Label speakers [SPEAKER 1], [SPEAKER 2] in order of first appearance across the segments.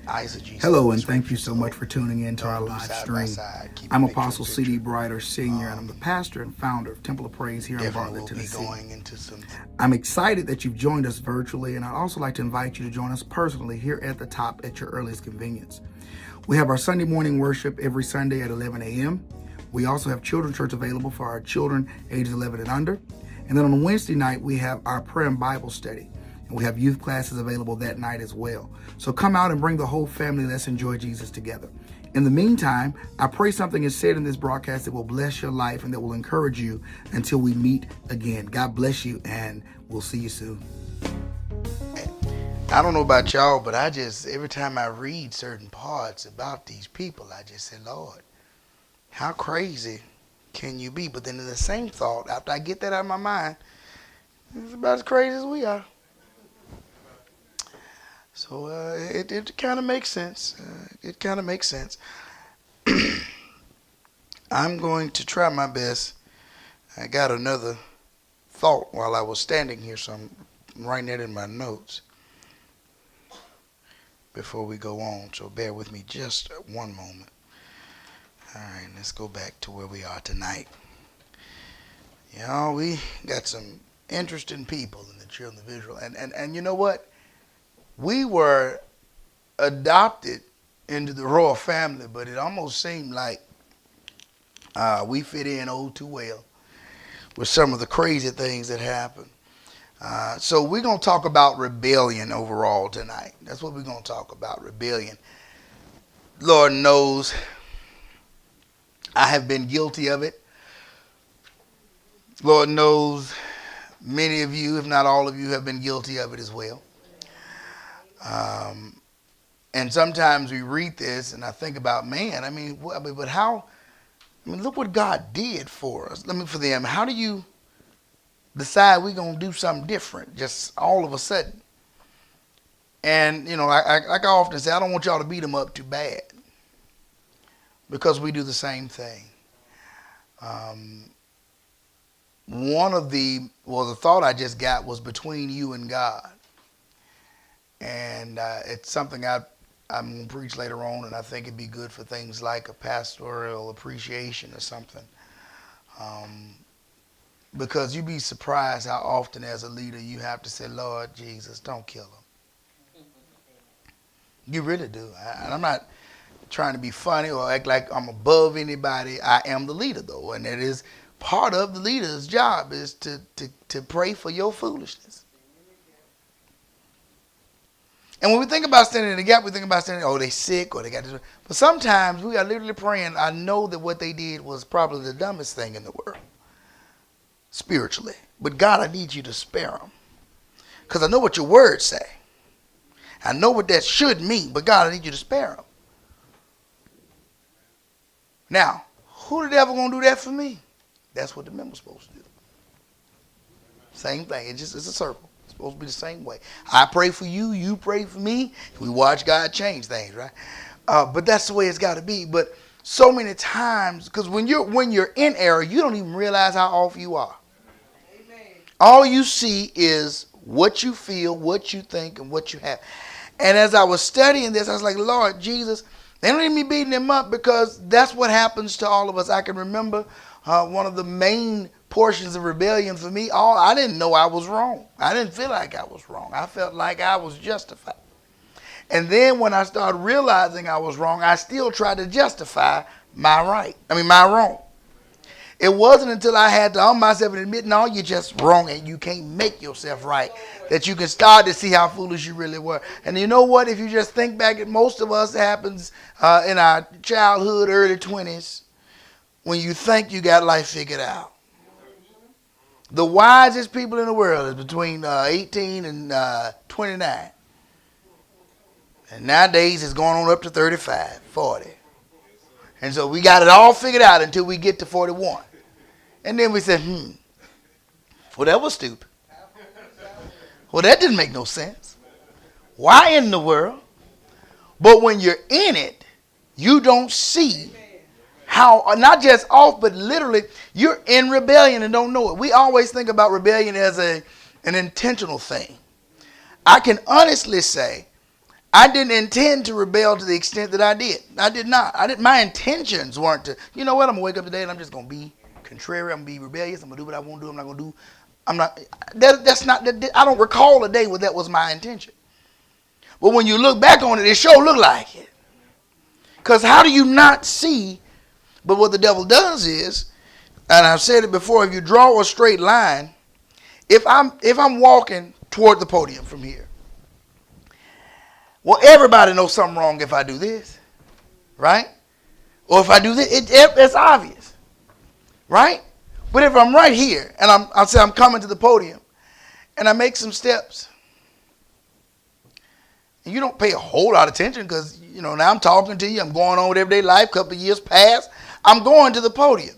[SPEAKER 1] Hello, and thank you so much for tuning in to our live stream. I'm Apostle C.D. Brighter Sr., and I'm the pastor and founder of Temple of Praise here in Bartlett, Tennessee. I'm excited that you've joined us virtually, and I'd also like to invite you to join us personally here at the top at your earliest convenience. We have our Sunday morning worship every Sunday at 11 a.m. We also have Children's Church available for our children ages 11 and under. And then on Wednesday night, we have our prayer and Bible study. And we have youth classes available that night as well. So come out and bring the whole family. Let's enjoy Jesus together. In the meantime, I pray something is said in this broadcast that will bless your life and that will encourage you until we meet again. God bless you, and we'll see you soon.
[SPEAKER 2] I don't know about y'all, but every time I read certain parts about these people, I just say, Lord, how crazy can you be? But then in the same thought, after I get that out of my mind, it's about as crazy as we are. So it kind of makes sense. I'm going to try my best. I got another thought while I was standing here, so I'm writing that in my notes before we go on. So bear with me just one moment. All right, let's go back to where we are tonight. Y'all, we got some interesting people in the children of Israel. And you know what? We were adopted into the royal family, but it almost seemed like we fit in too well with some of the crazy things that happened. So we're going to talk about rebellion overall tonight. That's what we're going to talk about, rebellion. Lord knows I have been guilty of it. Lord knows many of you, if not all of you, have been guilty of it as well. And sometimes we read this and I think about, man, but how, look what God did for us. For them, how do you decide we're going to do something different just all of a sudden? And, like I often say, I don't want y'all to beat them up too bad because we do the same thing. The thought I just got was between you and God. And it's something I'm going to preach later on, and I think it'd be good for things like a pastoral appreciation or something. Because you'd be surprised how often as a leader you have to say, Lord Jesus, don't kill him. You really do. And I'm not trying to be funny or act like I'm above anybody. I am the leader, though, and it is part of the leader's job is to pray for your foolishness. And when we think about standing in the gap, we think about standing, they sick or they got this. But sometimes we are literally praying. I know that what they did was probably the dumbest thing in the world, spiritually. But God, I need you to spare them. Because I know what your words say. I know what that should mean. But God, I need you to spare them. Now, who the devil going to do that for me? That's what the member's supposed to do. Same thing. It's a circle. It's supposed to be the same way. I pray for you. You pray for me. We watch God change things, right? But that's the way it's got to be. But so many times, because when you're in error, you don't even realize how off you are. Amen. All you see is what you feel, what you think, and what you have. And as I was studying this, I was like, Lord Jesus, they don't need me beating them up because that's what happens to all of us. I can remember one of the main portions of rebellion for me. I didn't know I was wrong. I didn't feel like I was wrong. I felt like I was justified. And then when I started realizing I was wrong, I still tried to justify my wrong. It wasn't until I had to arm myself and admit, no, you're just wrong and you can't make yourself right, that you can start to see how foolish you really were. And you know what? If you just think back at most of us, it happens in our childhood, early 20s, when you think you got life figured out. The wisest people in the world is between 18 and 29. And nowadays it's going on up to 35, 40. And so we got it all figured out until we get to 41. And then we said, well, that was stupid. Well, that didn't make no sense. Why in the world? But when you're in it, you don't see how, not just off, but literally, you're in rebellion and don't know it. We always think about rebellion as an intentional thing. I can honestly say, I didn't intend to rebel to the extent that I did. I did not. My intentions weren't to, you know what, I'm going to wake up today and I'm just going to be contrary. I'm going to be rebellious. I'm going to do what I want to do. I'm not going to do. I'm not. That's not. I don't recall a day where that was my intention. But when you look back on it, it sure looked like it. Because how do you not see? But what the devil does is, and I've said it before, if you draw a straight line, if I'm walking toward the podium from here, well, everybody knows something wrong if I do this, right? Or if I do this, it's obvious, right? But if I'm right here and I'm coming to the podium and I make some steps, and you don't pay a whole lot of attention because, you know, now I'm talking to you, I'm going on with everyday life, a couple of years past, I'm going to the podium.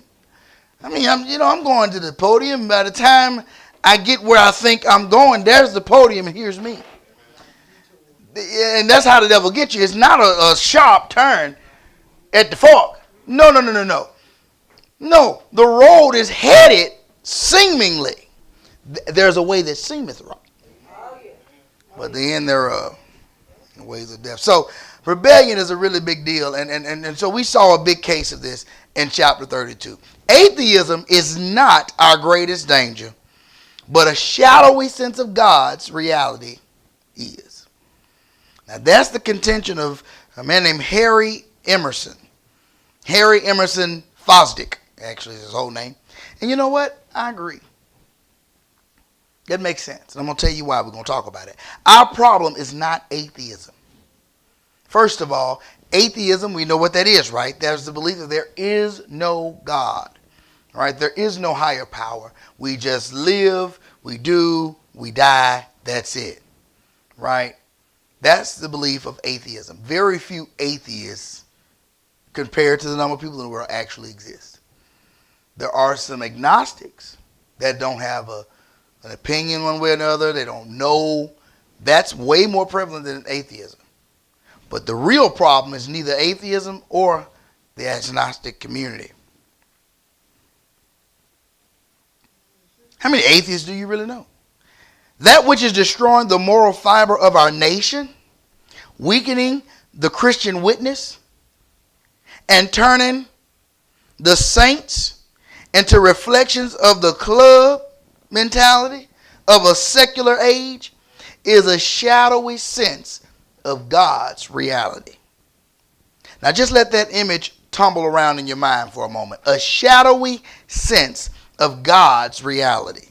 [SPEAKER 2] I mean, I'm going to the podium. By the time I get where I think I'm going, there's the podium and here's me. And that's how the devil gets you. It's not a sharp turn at the fork. No. No, the road is headed seemingly. There's a way that seemeth right, but the end thereof, the ways of death. So rebellion is a really big deal. And so we saw a big case of this in chapter 32. Atheism is not our greatest danger, but a shadowy sense of God's reality is. Now that's the contention of a man named Harry Emerson. Harry Emerson Fosdick, actually is his whole name. And you know what? I agree. That makes sense. And I'm going to tell you why. We're going to talk about it. Our problem is not atheism. First of all, atheism, we know what that is, right? There's the belief that there is no God, right? There is no higher power. We just live, we do, we die, that's it, right? That's the belief of atheism. Very few atheists compared to the number of people in the world actually exist. There are some agnostics that don't have an opinion one way or another. They don't know. That's way more prevalent than atheism. But the real problem is neither atheism or the agnostic community. How many atheists do you really know? That which is destroying the moral fiber of our nation, weakening the Christian witness, and turning the saints into reflections of the club mentality of a secular age is a shadowy sense of God's reality. Now just let that image tumble around in your mind for a moment. A shadowy sense of God's reality.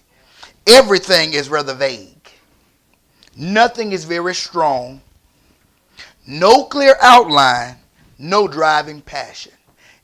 [SPEAKER 2] Everything is rather vague. Nothing is very strong. No clear outline. No driving passion.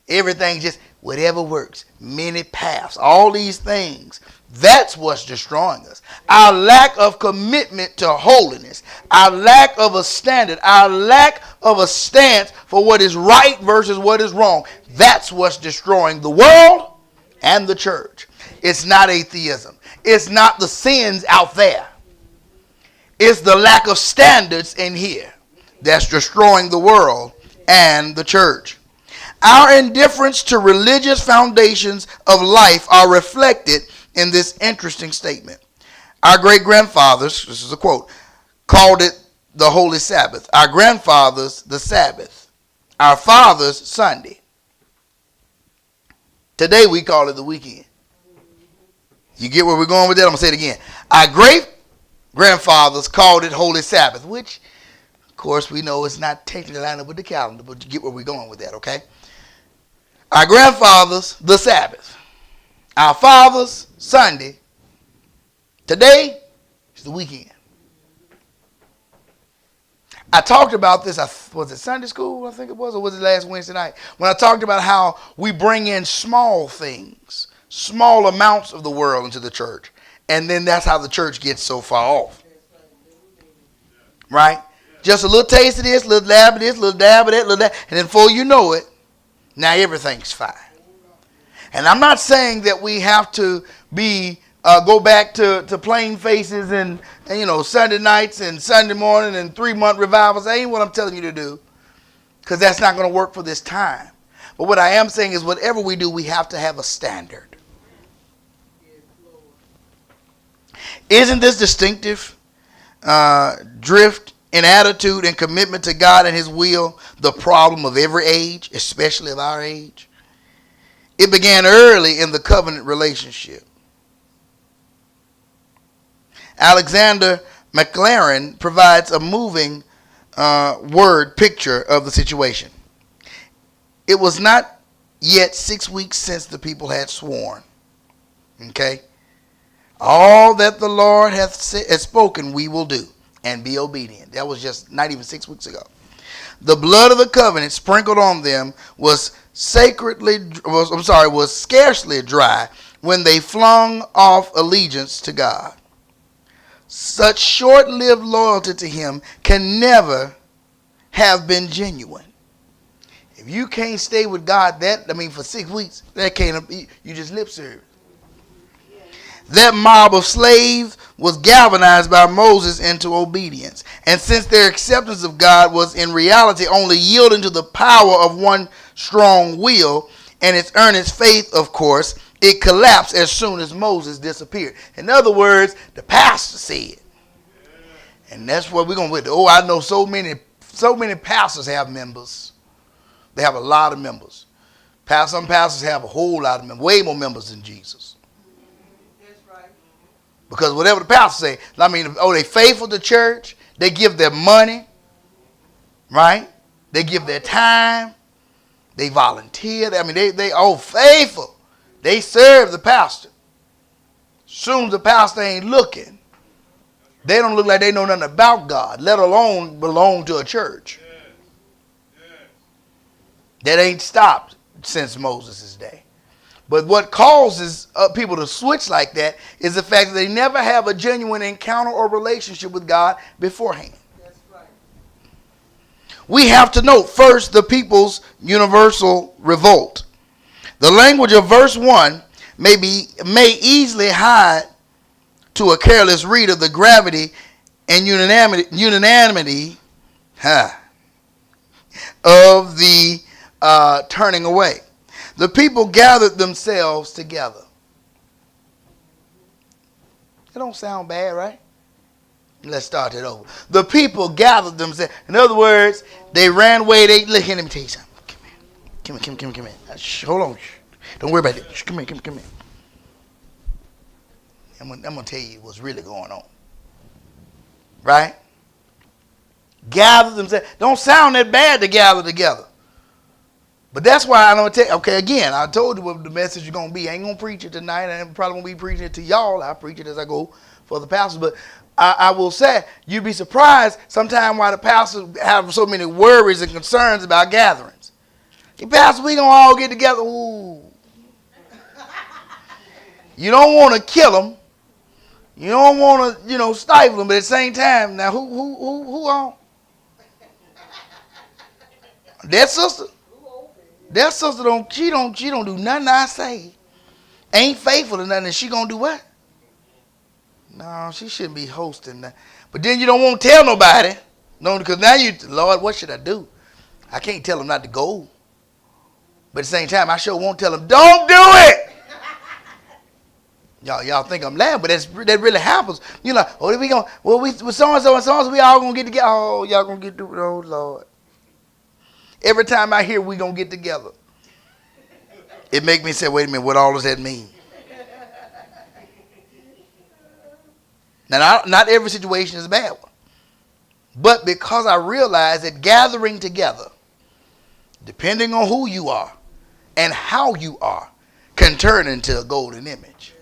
[SPEAKER 2] Everything just whatever works. Many paths. All these things. That's what's destroying us. Our lack of commitment to holiness. Our lack of a standard. Our lack of a stance for what is right versus what is wrong. That's what's destroying the world and the church. It's not atheism. It's not the sins out there. It's the lack of standards in here that's destroying the world and the church. Our indifference to religious foundations of life are reflected in this interesting statement. Our great-grandfathers, this is a quote, called it the Holy Sabbath. Our grandfathers, the Sabbath. Our fathers, Sunday. Today we call it the weekend. You get where we're going with that? I'm going to say it again. Our great-grandfathers called it Holy Sabbath, which, of course, we know it's not technically lined up with the calendar, but you get where we're going with that, okay? Our grandfathers, the Sabbath. Our fathers, Sunday. Today is the weekend. I talked about this, was it Sunday school, I think it was, or was it last Wednesday night? When I talked about how we bring in small things, small amounts of the world into the church. And then that's how the church gets so far off. Right? Just a little taste of this, a little dab of this, a little dab of that, little dab. And then before you know it, now everything's fine. And I'm not saying that we have to be go back to plain faces and you know Sunday nights and Sunday morning and 3-month revivals. That ain't what I'm telling you to do, because that's not going to work for this time. But what I am saying is whatever we do, we have to have a standard. Isn't this distinctive drift in attitude and commitment to God and his will the problem of every age, especially of our age? It began early in the covenant relationship. Alexander McLaren provides a moving word picture of the situation. It was not yet 6 weeks since the people had sworn. Okay? All that the Lord hath spoken we will do and be obedient. That was just not even 6 weeks ago. The blood of the covenant sprinkled on them was scarcely dry when they flung off allegiance to God. Such short-lived loyalty to him can never have been genuine. If you can't stay with God for 6 weeks, that can't, you just lip service. That mob of slaves was galvanized by Moses into obedience. And since their acceptance of God was in reality only yielding to the power of one strong will and its earnest faith, of course, it collapsed as soon as Moses disappeared. In other words, the pastor said. And that's what we're going with. Oh, I know so many pastors have members. They have a lot of members. Some pastors have a whole lot of members, way more members than Jesus. Because whatever the pastor say, they faithful to church. They give their money, right? They give their time. They volunteer. They all faithful. They serve the pastor. Soon as the pastor ain't looking, they don't look like they know nothing about God, let alone belong to a church. That ain't stopped since Moses' day. But what causes people to switch like that is the fact that they never have a genuine encounter or relationship with God beforehand. That's right. We have to note first the people's universal revolt. The language of verse 1 may easily hide to a careless reader the gravity and unanimity of the turning away. The people gathered themselves together. It don't sound bad, right? Let's start it over. The people gathered themselves. In other words, they ran away. Look here, let me tell you something. Come here. Hold on. Don't worry about it. Come here. I'm going to tell you what's really going on. Right? Gather themselves. Don't sound that bad to gather together. But that's why I don't tell you. Okay, again, I told you what the message is going to be. I ain't going to preach it tonight. I probably won't be preaching it to y'all. I'll preach it as I go for the pastors. But I will say, you'd be surprised sometimes why the pastors have so many worries and concerns about gatherings. Hey, pastor, we going to all get together. Ooh. You don't want to kill them. You don't want to, stifle them. But at the same time, now who on? That sister. That sister don't do nothing I say. Ain't faithful to nothing. And she gonna do what? No, she shouldn't be hosting that. But then you don't want to tell nobody. No, because now Lord, what should I do? I can't tell them not to go. But at the same time, I sure won't tell them, don't do it. Y'all think I'm laughing, but that really happens. We going, with so-and-so and so-and-so, we all gonna get together. Oh, y'all gonna get through it. Oh, Lord. Every time I hear we going to get together, it make me say, wait a minute, what all does that mean? Now, not every situation is a bad one. But because I realize that gathering together, depending on who you are and how you are, can turn into a golden image.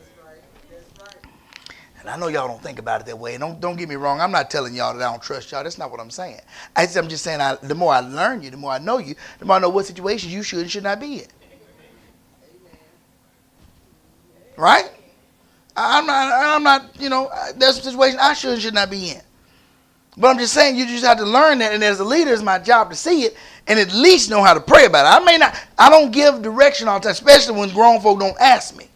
[SPEAKER 2] And I know y'all don't think about it that way. And don't get me wrong. I'm not telling y'all that I don't trust y'all. That's not what I'm saying. I'm just saying the more I learn you, the more I know you, the more I know what situations you should and should not be in. Right? I'm not, there's a situation I should and should not be in. But I'm just saying you just have to learn that. And as a leader, it's my job to see it and at least know how to pray about it. I don't give direction all the time, especially when grown folk don't ask me.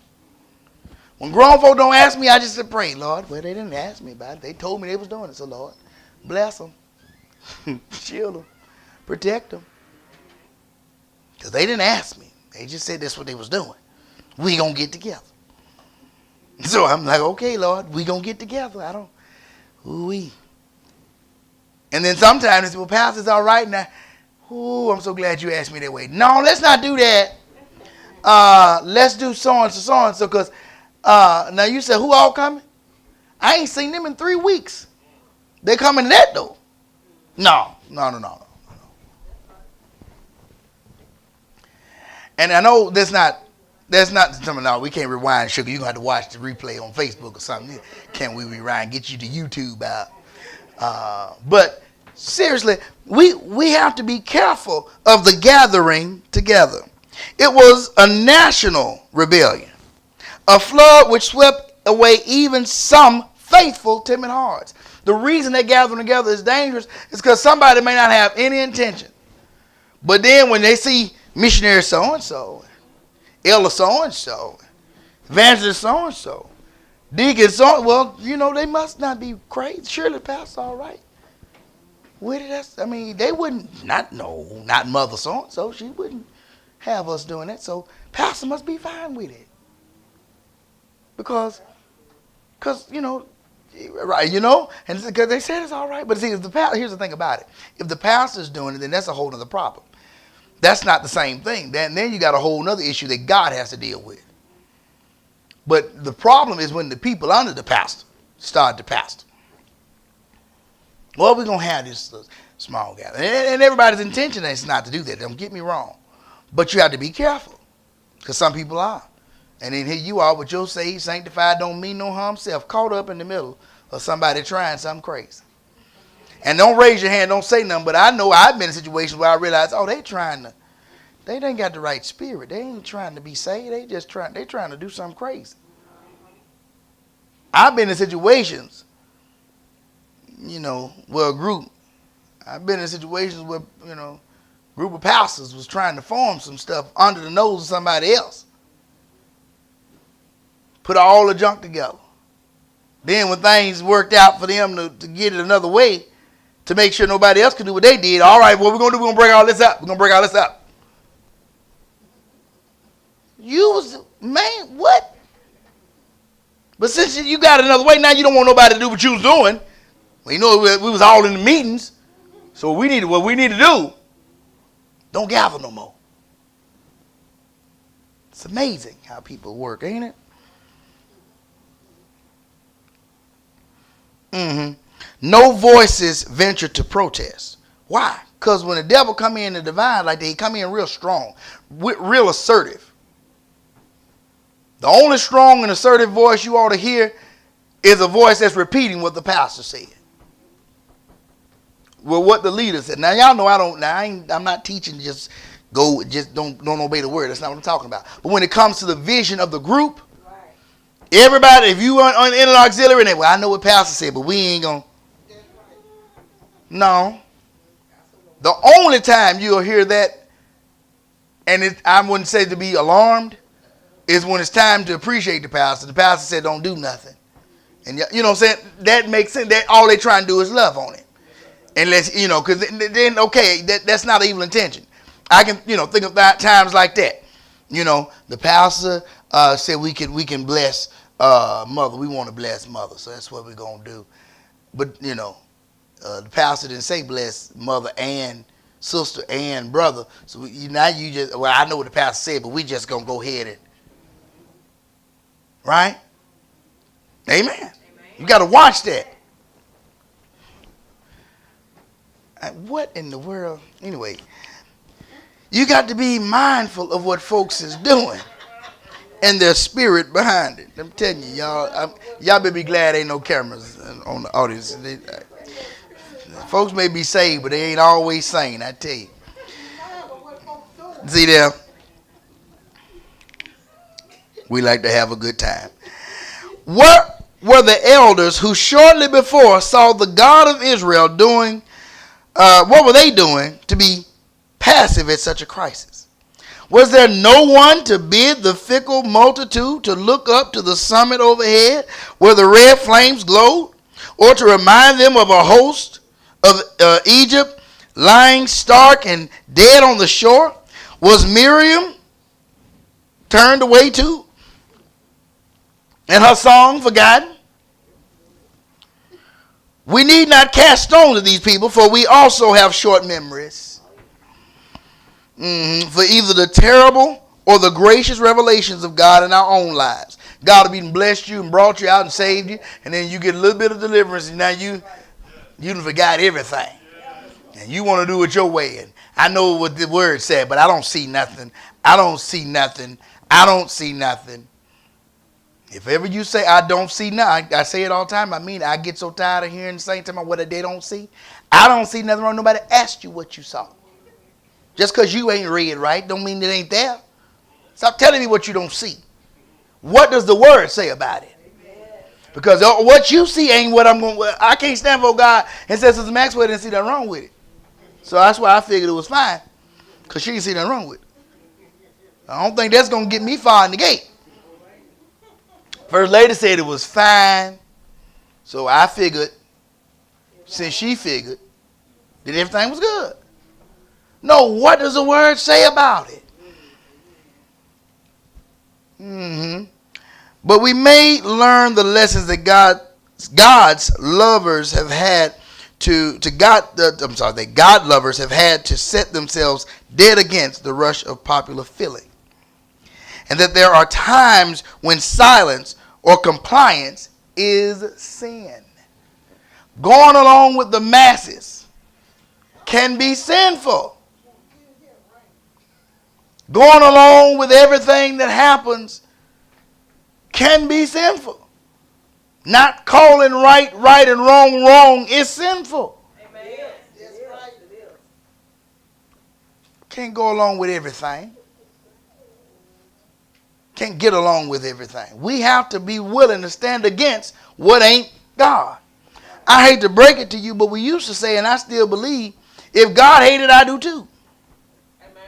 [SPEAKER 2] When grown folk don't ask me, I just say, pray, Lord. Well, they didn't ask me about it. They told me they was doing it. So, Lord, bless them. Shield them. Protect them. Because they didn't ask me. They just said that's what they was doing. We going to get together. So I'm like, okay, Lord, we going to get together. We. And then sometimes they say, well, Pastor, it's all right now. Ooh, I'm so glad you asked me that way. No, let's not do that. Let's do so-and-so, because now you said, who all coming? I ain't seen them in 3 weeks. They coming to that, though. No. And I know that's not something. No, we can't rewind, sugar. You're going to have to watch the replay on Facebook or something. Can't we rewind, get you to YouTube out? But seriously, we have to be careful of the gathering together. It was a national rebellion, a flood which swept away even some faithful, timid hearts. The reason they gathering together is dangerous is because somebody may not have any intention. But then when they see missionary so-and-so, elder so-and-so, evangelist so-and-so, deacon so, well, they must not be crazy. Surely pastor all right. They wouldn't, not mother so-and-so. She wouldn't have us doing that. So pastor must be fine with it. Because right, and because they said it's all right. But see, here's the thing about it. If the pastor's doing it, then that's a whole other problem. That's not the same thing. Then you got a whole other issue that God has to deal with. But the problem is when the people under the pastor start to pastor. Well, we're going to have this small gathering. And everybody's intention is not to do that. Don't get me wrong. But you have to be careful. Because some people are. And then here you are with your saved, sanctified, don't mean no harm self, caught up in the middle of somebody trying something crazy. And don't raise your hand, don't say nothing, but I know I've been in situations where I realized, they ain't got the right spirit. They ain't trying to be saved. They trying to do something crazy. I've been in situations, where I've been in situations where, group of pastors was trying to form some stuff under the nose of somebody else. Put all the junk together. Then when things worked out for them to get it another way, to make sure nobody else could do what they did, all right, what we're going to do, we're going to break all this up. We're going to break all this up. What? But since you got it another way, now you don't want nobody to do what you was doing. Well, we was all in the meetings. So what we need to do, don't gather no more. It's amazing how people work, ain't it? No voices venture to protest. Why? Because when the devil come in the divine like that, he come in real strong, real assertive. The only strong and assertive voice you ought to hear is a voice that's repeating what the pastor said. Well, what the leader said. Now y'all know I'm not teaching just don't obey the word. That's not what I'm talking about. But when it comes to the vision of the group, everybody, if you are on inner auxiliary, I know what pastor said, but we ain't gonna. No. The only time you'll hear that, and I wouldn't say to be alarmed, is when it's time to appreciate the pastor. The pastor said, don't do nothing. And you know what I'm saying? That makes sense. That all they try to do is love on it. Unless, because then, okay, that's not an evil intention. I can, think of times like that. The pastor said we can bless mother. We want to bless mother. So that's what we're going to do. But, the pastor didn't say bless mother and sister and brother. So I know what the pastor said, but we just going to go ahead and, right? Amen. You got to watch that. What in the world? Anyway, you got to be mindful of what folks is doing and their spirit behind it. I'm telling you, y'all better be glad ain't no cameras on the audience. Folks may be saved, but they ain't always sane, I tell you. See there? We like to have a good time. What were the elders who shortly before saw the God of Israel doing? What were they doing to be passive at such a crisis? Was there no one to bid the fickle multitude to look up to the summit overhead where the red flames glowed, or to remind them of a host of Egypt lying stark and dead on the shore? Was Miriam turned away too, and her song forgotten? We need not cast stones at these people, for we also have short memories. For either the terrible or the gracious revelations of God in our own lives. God have even blessed you and brought you out and saved you, and then you get a little bit of deliverance, and now you done forgot everything. And you want to do it your way. And I know what the word said, but I don't see nothing. I don't see nothing. I don't see nothing. If ever you say, I don't see nothing, I say it all the time. I mean, I get so tired of hearing the same time what they don't see. I don't see nothing wrong. Nobody asked you what you saw. Just because you ain't read right don't mean it ain't there. Stop telling me what you don't see. What does the word say about it? Because what you see ain't what I'm going to. I can't stand for God and say Sister Maxwell didn't see nothing wrong with it. So that's why I figured it was fine. Because she didn't see nothing wrong with it. I don't think that's going to get me far in the gate. First lady said it was fine. So I figured, since she figured, that everything was good. No, what does the word say about it? But we may learn the lessons that God's lovers have had that God lovers have had to set themselves dead against the rush of popular feeling. And that there are times when silence or compliance is sin. Going along with the masses can be sinful. Going along with everything that happens can be sinful. Not calling right and wrong is sinful. Amen. That's right. Can't go along with everything. Can't get along with everything. We have to be willing to stand against what ain't God. I hate to break it to you, but we used to say, and I still believe, if God hated, I do too. Amen.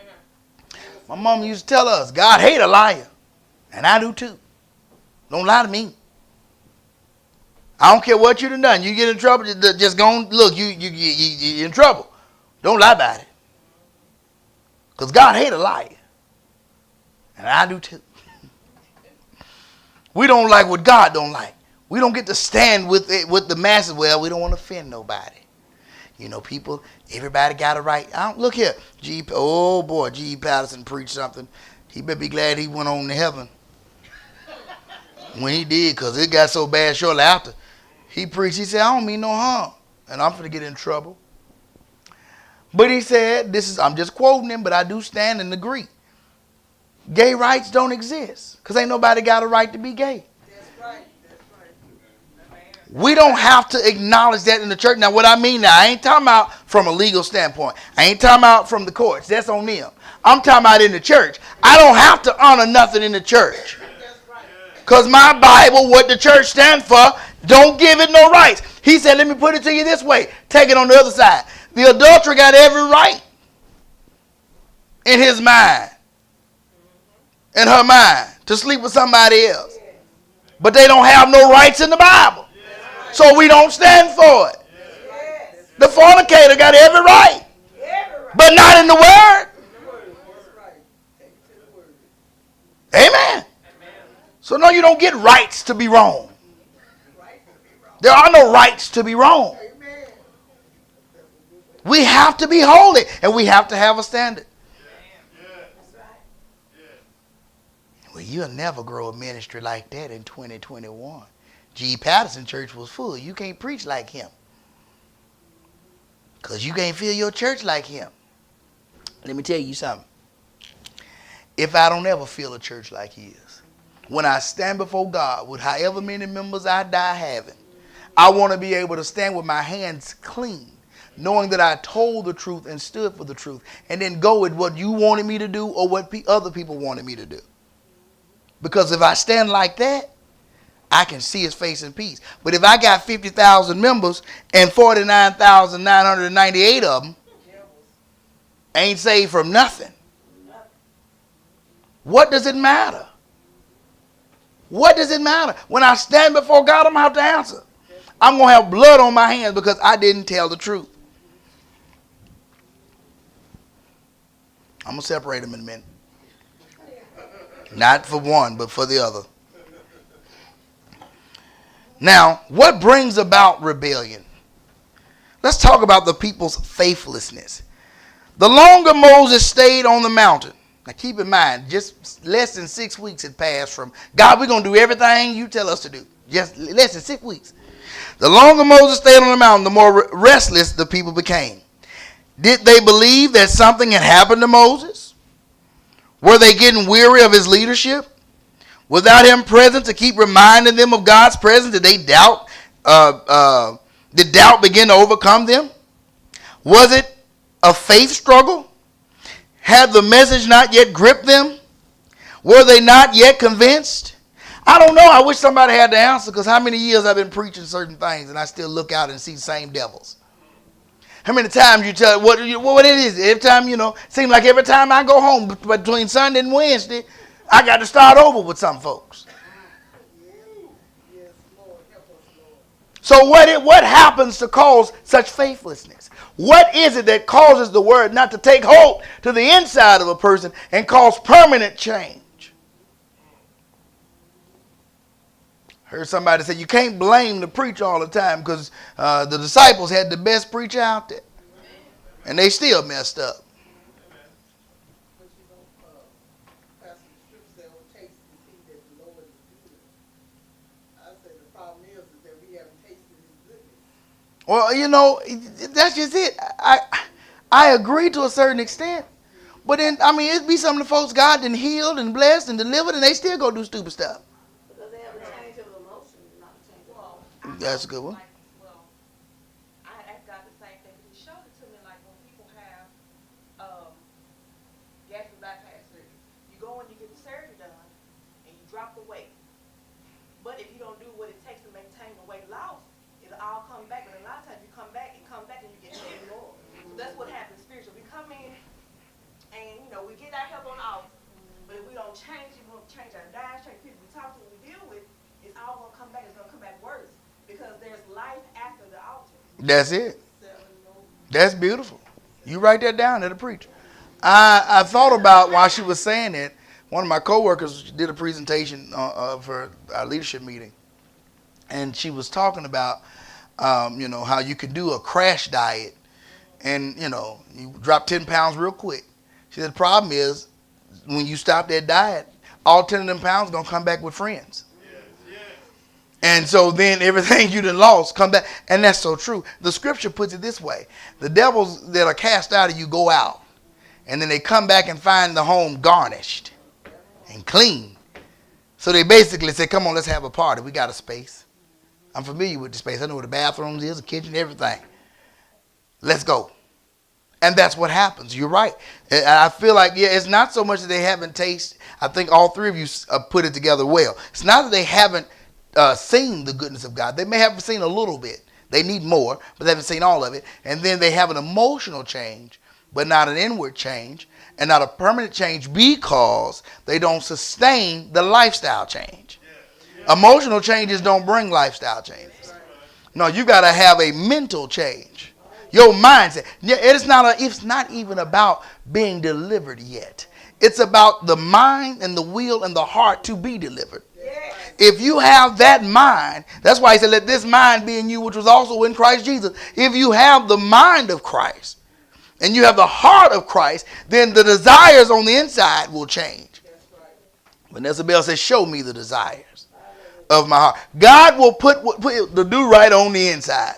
[SPEAKER 2] My mom used to tell us, God hate a liar, and I do too. Don't lie to me. I don't care what you done. You get in trouble, just go and look, you're in trouble. Don't lie about it. Because God hate a liar, and I do too. We don't like what God don't like. We don't get to stand with the masses. Well, we don't want to offend nobody. You know, people, everybody got a right. Look here. G.E. Patterson preached something. He better be glad he went on to heaven when he did, because it got so bad shortly after. He preached. He said, I don't mean no harm, and I'm going to get in trouble. But he said, I'm just quoting him, but I do stand and agree. Gay rights don't exist because ain't nobody got a right to be gay. That's right. That's right. We don't have to acknowledge that in the church. Now, what I mean now, I ain't talking about from a legal standpoint. I ain't talking about from the courts. That's on them. I'm talking about in the church. I don't have to honor nothing in the church. Because my Bible, what the church stands for, don't give it no rights. He said, let me put it to you this way. Take it on the other side. The adulterer got every right in his mind, in her mind, to sleep with somebody else. But they don't have no rights in the Bible. So we don't stand for it. The fornicator got every right, but not in the Word. Amen. So no, you don't get rights to be wrong. There are no rights to be wrong. We have to be holy, and we have to have a standard. Well, you'll never grow a ministry like that in 2021. G. Patterson Church was full. You can't preach like him, because you can't fill your church like him. Let me tell you something. If I don't ever fill a church like his, when I stand before God with however many members I die having, I want to be able to stand with my hands clean, knowing that I told the truth and stood for the truth, and then go with what you wanted me to do or what other people wanted me to do. Because if I stand like that, I can see his face in peace. But if I got 50,000 members and 49,998 of them ain't saved from nothing, what does it matter? What does it matter? When I stand before God, I'm going to have to answer. I'm going to have blood on my hands because I didn't tell the truth. I'm going to separate them in a minute. Not for one, but for the other. Now, what brings about rebellion? let's talk about the people's faithlessness. The longer Moses stayed on the mountain, now keep in mind, just less than 6 weeks had passed from, God, we're going to do everything you tell us to do. Just less than 6 weeks. The longer Moses stayed on the mountain, the more restless the people became. Did they believe that something had happened to Moses? Were they getting weary of his leadership? Without him present to keep reminding them of God's presence, did they doubt? Did doubt begin to overcome them? Was it a faith struggle? Had the message not yet gripped them? Were they not yet convinced? I don't know. I wish somebody had the answer, because how many years I've been preaching certain things and I still look out and see the same devils. How many times you tell what it is? Every time, seems like every time I go home between Sunday and Wednesday, I got to start over with some folks. So what happens to cause such faithlessness? What is it that causes the word not to take hold to the inside of a person and cause permanent change? Heard somebody say you can't blame the preacher all the time, because the disciples had the best preacher out there, and they still messed up. Well, that's just it. I agree to a certain extent. But then, it'd be some of the folks God done healed and blessed and delivered, and they still go do stupid stuff.
[SPEAKER 3] Because they have a change of emotion, not a change of emotion.
[SPEAKER 2] That's a good one.
[SPEAKER 4] I asked God the same thing. He showed it to me like when people have gastric bypass surgery. You go and you get the surgery done, and you drop the weight. But if you don't do what it takes to maintain the weight loss, it'll all come back. But a lot of times you come back and you get heavy more. So that's what happens spiritually. We come in and, we get our help on the altar. But if we don't change it, we don't change our diet, change people we talk to, we deal with, it's all going to come back. It's going to come back worse. Because there's life after the altar.
[SPEAKER 2] That's it. That's beautiful. You write that down to the preacher. I thought about, while she was saying it, one of my coworkers did a presentation for our leadership meeting. And she was talking about, how you can do a crash diet and, you drop 10 pounds real quick. She said the problem is when you stop that diet, all 10 of them pounds are going to come back with friends. And so then everything you done lost come back. And that's so true. The scripture puts it this way. The devils that are cast out of you go out. And then they come back and find the home garnished and clean. So they basically say, come on, let's have a party. We got a space. I'm familiar with the space. I know where the bathrooms is, the kitchen, everything. Let's go. And that's what happens. You're right. I feel like, it's not so much that they haven't tasted. I think all three of you put it together well. It's not that they haven't seen the goodness of God. They may have seen a little bit. They need more, but they haven't seen all of it. And then they have an emotional change, but not an inward change, and not a permanent change, because they don't sustain the lifestyle change. Emotional changes don't bring lifestyle changes. No, you got to have a mental change. Your mindset. It's not even about being delivered yet. It's about the mind and the will and the heart to be delivered. If you have that mind, that's why he said, let this mind be in you, which was also in Christ Jesus. If you have the mind of Christ and you have the heart of Christ, then the desires on the inside will change. Vanessa Bell says, show me the desires of my heart. God will put the do right on the inside.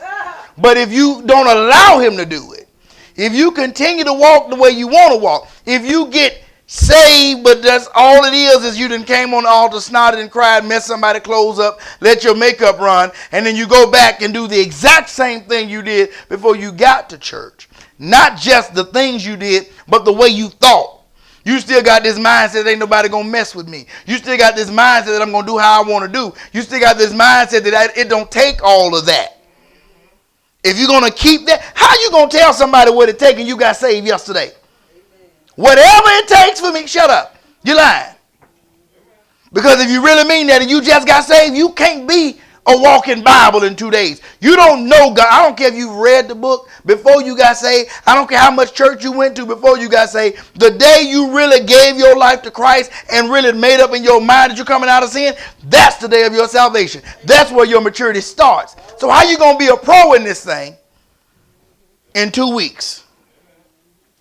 [SPEAKER 2] But if you don't allow him to do it, if you continue to walk the way you want to walk, if you get saved, but that's all it is you done came on the altar, snotted and cried, messed somebody's clothes up, let your makeup run, and then you go back and do the exact same thing you did before you got to church. Not just the things you did, but the way you thought. You still got this mindset that ain't nobody going to mess with me. You still got this mindset that I'm going to do how I want to do. You still got this mindset that it don't take all of that. If you're going to keep that, how you going to tell somebody what it takes and you got saved yesterday? Whatever it takes for me, shut up. You're lying. Because if you really mean that and you just got saved, you can't be a walking Bible in 2 days. You don't know God. I don't care if you read the book before you got saved. I don't care how much church you went to before you got saved. The day you really gave your life to Christ and really made up in your mind that you're coming out of sin, that's the day of your salvation. That's where your maturity starts. So how you going to be a pro in this thing in 2 weeks.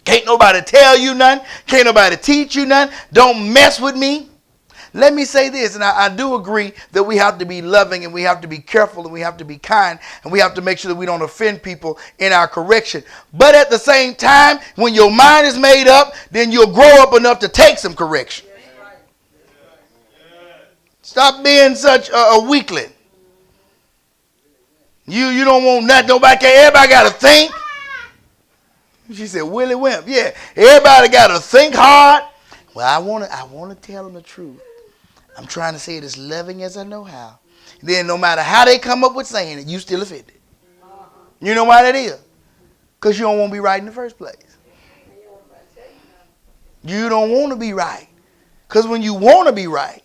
[SPEAKER 2] Can't nobody tell you nothing. Can't nobody teach you nothing. Don't mess with me. Let me say this, and I do agree that we have to be loving and we have to be careful and we have to be kind and we have to make sure that we don't offend people in our correction. But at the same time, when your mind is made up, then you'll grow up enough to take some correction. Stop being such a weakling. You don't want nothing. Nobody can. Everybody got to think. She said, Willie Wimp. Yeah, everybody got to think hard. Well, I want to tell them the truth. I'm trying to say it as loving as I know how. Then no matter how they come up with saying it, you still offended. You know why that is? Because you don't want to be right in the first place. You don't want to be right. Because when you want to be right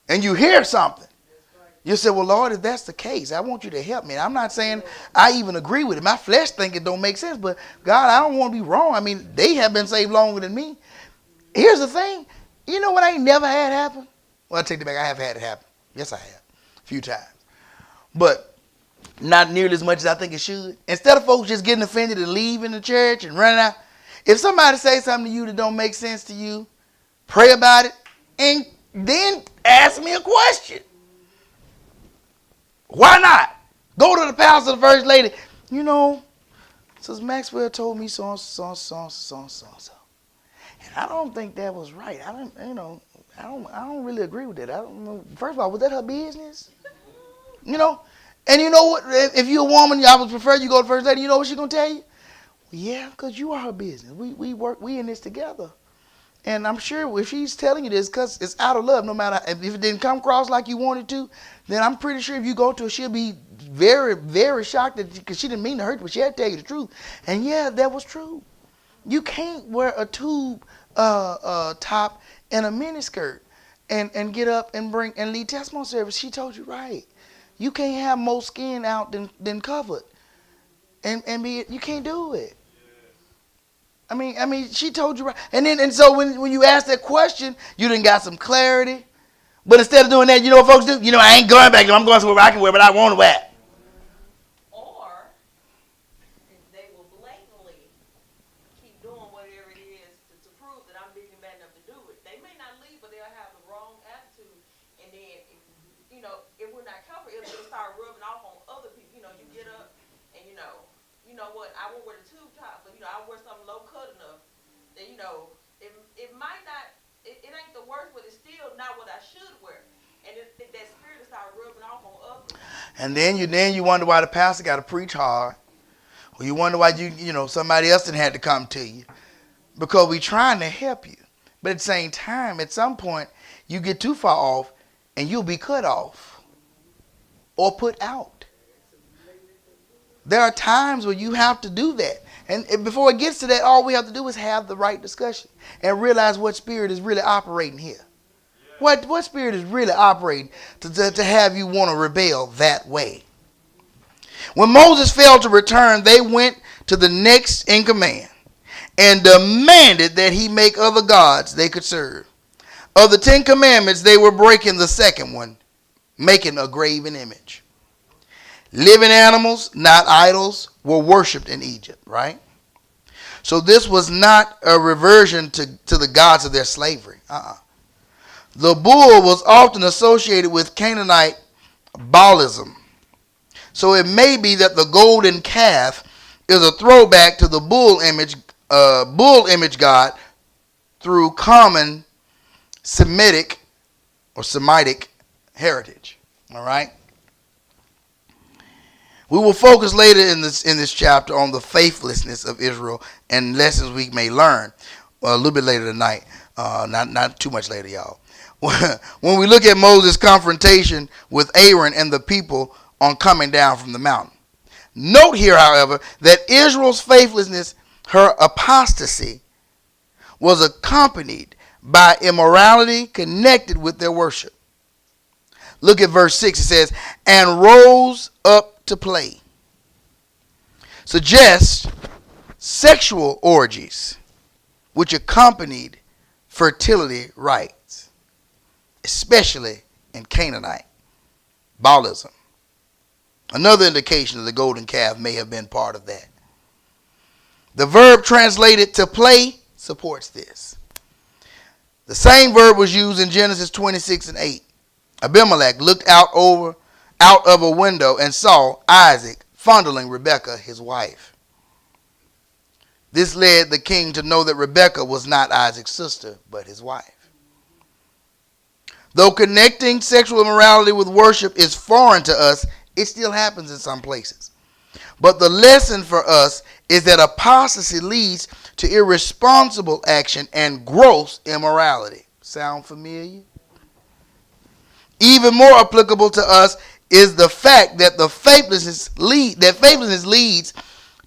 [SPEAKER 2] and you hear something, you say, well, Lord, if that's the case, I want you to help me. I'm not saying I even agree with it. My flesh think it don't make sense. But God, I don't want to be wrong. I mean, they have been saved longer than me. Here's the thing. You know what I ain't never had happen? Well, I take it back. I have had it happen. Yes, I have. A few times. But not nearly as much as I think it should. Instead of folks just getting offended and leaving the church and running out, if somebody says something to you that don't make sense to you, pray about it and then ask me a question. Why not? Go to the pastor, the first lady. You know, Sister Maxwell told me so. And I don't think that was right. I don't really agree with that. I don't know. First of all, was that her business? You know? And you know what? If you're a woman, I would prefer you go to the first lady. You know what she's going to tell you? Well, yeah, because you are her business. We in this together. And I'm sure if she's telling you this because it's out of love, no matter if it didn't come across like you wanted to, then I'm pretty sure if you go to her, she'll be very, very shocked because she didn't mean to hurt you, but she had to tell you the truth. And yeah, that was true. You can't wear a tube top and a miniskirt and get up and lead testimony service. She told you right. You can't have more skin out than covered. You can't do it. I mean, she told you right. And so when you ask that question, you done got some clarity. But instead of doing that, you know what folks do? You know, I ain't going back there. I'm going somewhere I can wear, but I want to wear.
[SPEAKER 4] Or they will blatantly keep doing whatever it is to prove that I'm big and bad enough to do it. They may not leave, but they'll have the wrong attitude. And then, if we're not careful, it'll just start rubbing off on other people. You know, you get up and you know what, I won't wear the tube top, but I'll wear something low cut enough that it might not, it ain't the worst, but it's still not what I should wear. And that spirit will start rubbing off on others.
[SPEAKER 2] And then you wonder why the pastor got to preach hard. Or you wonder why somebody else didn't have to come to you. Because we're trying to help you. But at the same time, at some point, you get too far off and you'll be cut off or put out. There are times where you have to do that. And before it gets to that, all we have to do is have the right discussion and realize what spirit is really operating here. What spirit is really operating to have you want to rebel that way? When Moses failed to return, they went to the next in command and demanded that he make other gods they could serve. Of the 10 commandments, they were breaking the second one, making a graven image. Living animals, not idols, were worshipped in Egypt, right? So this was not a reversion to the gods of their slavery. The bull was often associated with Canaanite Baalism. So it may be that the golden calf is a throwback to the bull image god through common Semitic heritage. All right. We will focus later in this chapter on the faithlessness of Israel and lessons we may learn a little bit later tonight. Not too much later, y'all. When we look at Moses' confrontation with Aaron and the people on coming down from the mountain. Note here, however, that Israel's faithlessness, her apostasy, was accompanied by immorality connected with their worship. Look at verse 6. It says, and rose up to play. Suggests sexual orgies which accompanied fertility rites, especially in Canaanite Baalism. Another indication of the golden calf may have been part of that. The verb translated to play supports this. The same verb was used in Genesis 26:8. Abimelech looked out of a window and saw Isaac fondling Rebekah, his wife. This led the king to know that Rebekah was not Isaac's sister, but his wife. Though connecting sexual immorality with worship is foreign to us, it still happens in some places. But the lesson for us is that apostasy leads to irresponsible action and gross immorality. Sound familiar? Even more applicable to us is the fact that faithlessness leads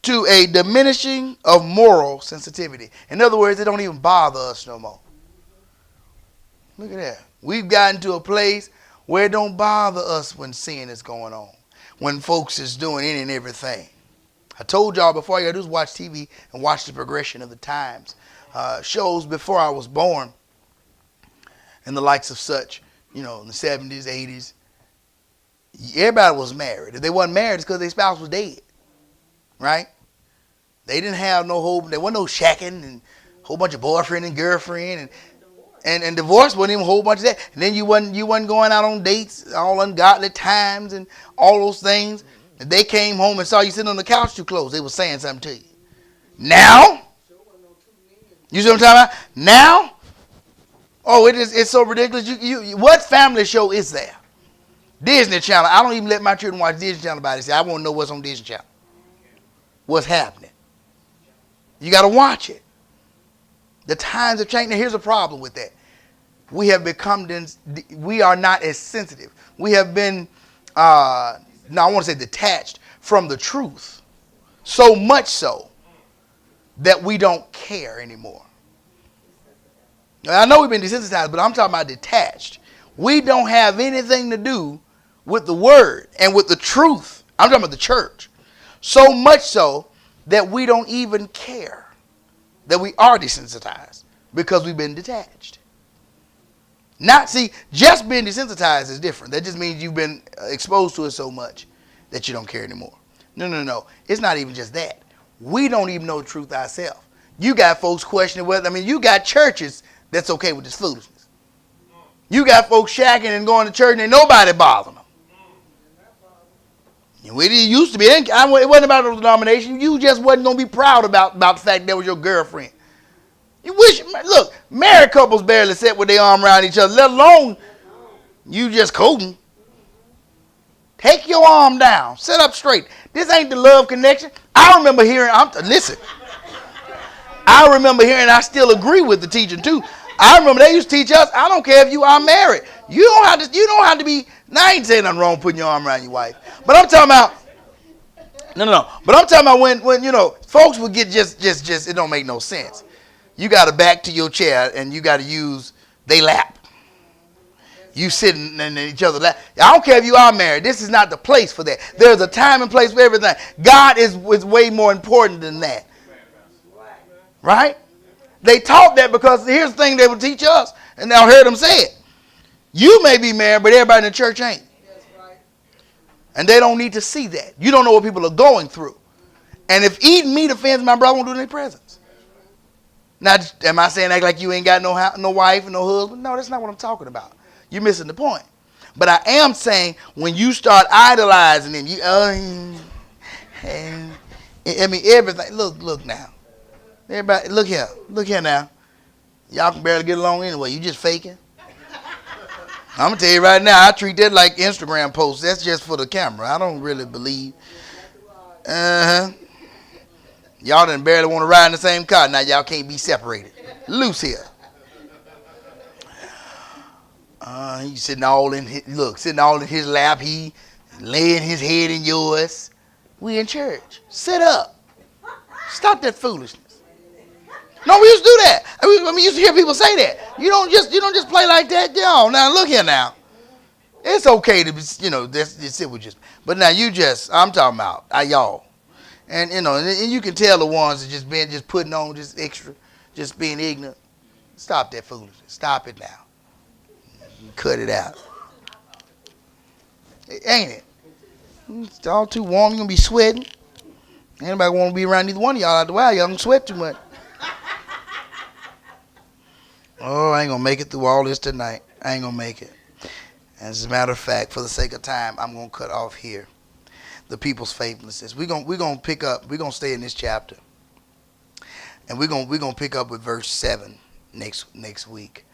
[SPEAKER 2] to a diminishing of moral sensitivity. In other words, it don't even bother us no more. Look at that. We've gotten to a place where it don't bother us when sin is going on, when folks is doing any and everything. I told y'all before, you got to do is watch TV and watch the progression of the times. Shows before I was born and the likes of such, in the 70s, 80s. Everybody was married. If they wasn't married, it's because their spouse was dead. Right? They didn't have no hope. There wasn't no shacking and a whole bunch of boyfriend and girlfriend and divorce wasn't even a whole bunch of that. And then you wasn't going out on dates, all ungodly times and all those things. If they came home and saw you sitting on the couch too close, they were saying something to you. Now, you see what I'm talking about? Now, it's so ridiculous. What family show is there? Disney Channel. I don't even let my children watch Disney Channel by themselves. I want to know what's on Disney Channel. What's happening? You got to watch it. The times have changed. Now, here's a problem with that. We are not as sensitive. We have been, I want to say detached from the truth. So much so that we don't care anymore. Now, I know we've been desensitized, but I'm talking about detached. We don't have anything to do with the word and with the truth. I'm talking about the church. So much so that we don't even care that we are desensitized because we've been detached. Just being desensitized is different. That just means you've been exposed to it so much that you don't care anymore. No. It's not even just that. We don't even know the truth ourselves. You got folks questioning you got churches that's okay with this foolishness. You got folks shacking and going to church and ain't nobody bothering them. It used to be. It wasn't about the denomination. You just wasn't going to be proud about the fact that was your girlfriend. Married couples barely sit with their arm around each other, let alone you just coding. Take your arm down. Sit up straight. This ain't the love connection. I remember hearing, I still agree with the teaching too. I remember they used to teach us, I don't care if you are married. You don't have to be, now I ain't saying nothing wrong putting your arm around your wife. But I'm talking about, But I'm talking about when folks would get just, it don't make no sense. You got to back to your chair and you got to use they lap. You sitting in each other's lap. I don't care if you are married. This is not the place for that. There's a time and place for everything. God is way more important than that. Right? They taught that because here's the thing they would teach us, and I heard them say it. You may be married, but everybody in the church ain't. And they don't need to see that. You don't know what people are going through. And if eating meat offends my brother, won't do it in their presence. Now, am I saying act like you ain't got no wife and no husband? No, that's not what I'm talking about. You're missing the point. But I am saying when you start idolizing them, everything. Look now. Everybody, look here now. Y'all can barely get along anyway. You just faking. I'm going to tell you right now, I treat that like Instagram posts. That's just for the camera. I don't really believe. Y'all didn't barely want to ride in the same car. Now y'all can't be separated. Loose here. He's sitting all in his lap. He laying his head in yours. We in church. Sit up. Stop that foolishness. No, we used to do that. We used to hear people say that. You don't just play like that, y'all. Now look here now. It's okay to be, sit with just. But now I'm talking about y'all, and and you can tell the ones that just putting on just extra, just being ignorant. Stop that foolishness. Stop it now. Cut it out. Ain't it? It's all too warm. You're going to be sweating. Anybody want to be around either one of y'all out the while? Y'all don't sweat too much. Oh, I ain't going to make it through all this tonight. I ain't going to make it. As a matter of fact, for the sake of time, I'm going to cut off here. The people's faithlessness. We're going to pick up. We're going to stay in this chapter. And we're going to pick up with verse 7 next week.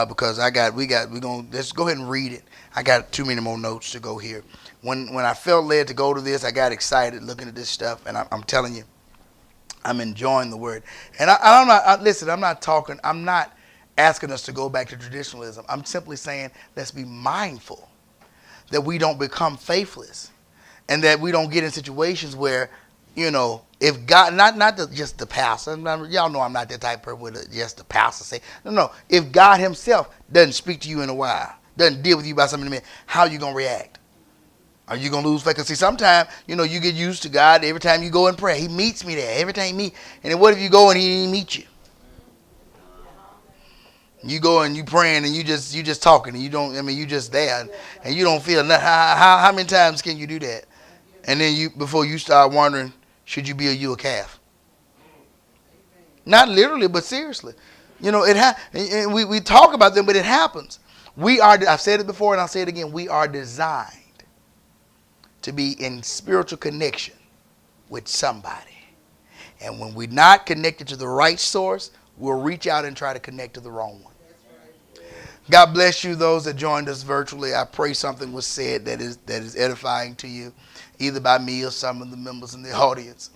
[SPEAKER 2] Because we're going to, let's go ahead and read it. I got too many more notes to go here. When I felt led to go to this, I got excited looking at this stuff. And I'm telling you, I'm enjoying the word. And I'm not asking us to go back to traditionalism. I'm simply saying, let's be mindful that we don't become faithless. And that we don't get in situations where, if God, not just the pastor, y'all know I'm not that type of person with just the pastor say, no, if God himself doesn't speak to you in a while, doesn't deal with you about something, how are you going to react? Are you going to lose faith? Because see, sometimes, you get used to God every time you go in prayer. He meets me there. Every time he meets. And then what if you go and he didn't meet you? You go and you praying and you just talking and you just there and you don't feel nothing. How many times can you do that? And then before you start wondering, should you be a calf? Not literally, but seriously. We talk about them, but it happens. I've said it before and I'll say it again. We are designed to be in spiritual connection with somebody. And when we're not connected to the right source, we'll reach out and try to connect to the wrong one. God bless you, those that joined us virtually. I pray something was said that is edifying to you, either by me or some of the members in the audience.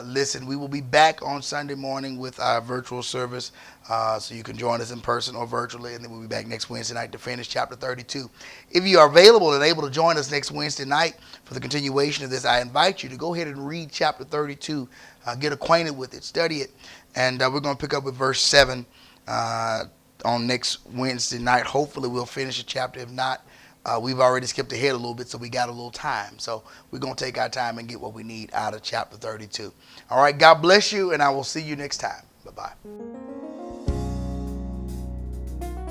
[SPEAKER 2] Listen, we will be back on Sunday morning with our virtual service, so you can join us in person or virtually, and then we'll be back next Wednesday night to finish chapter 32. If you are available and able to join us next Wednesday night for the continuation of this, I invite you to go ahead and read chapter 32, get acquainted with it, study it, and we're going to pick up with verse 7 on next Wednesday night. Hopefully we'll finish the chapter. If not, we've already skipped ahead a little bit, so we got a little time. So we're going to take our time and get what we need out of chapter 32. All right, God bless you, and I will see you next time. Bye-bye.